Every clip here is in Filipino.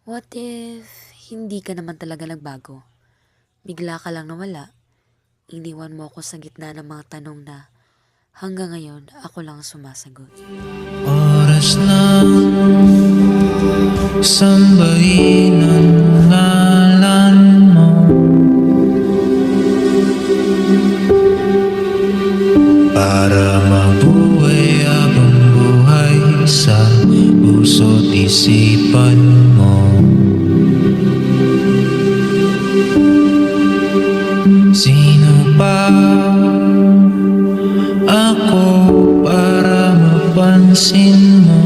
What if hindi ka naman talaga nagbago? Bigla ka lang nawala. Iniwan mo ako sa gitna ng mga tanong na hanggang ngayon ako lang ang sumasagot. Oras na sambahin ang ngalan mo, para mabuhay habang buhay sa puso't isipan mo. Sino pa ako para mapansin mo?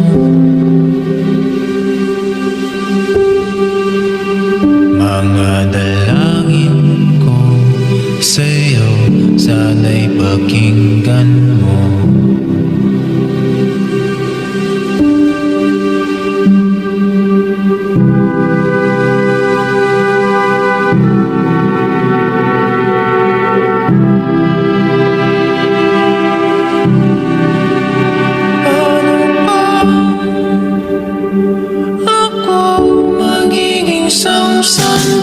Mga dalangin ko sa'yo, sana'y pakinggan mo. Ako magiging samsan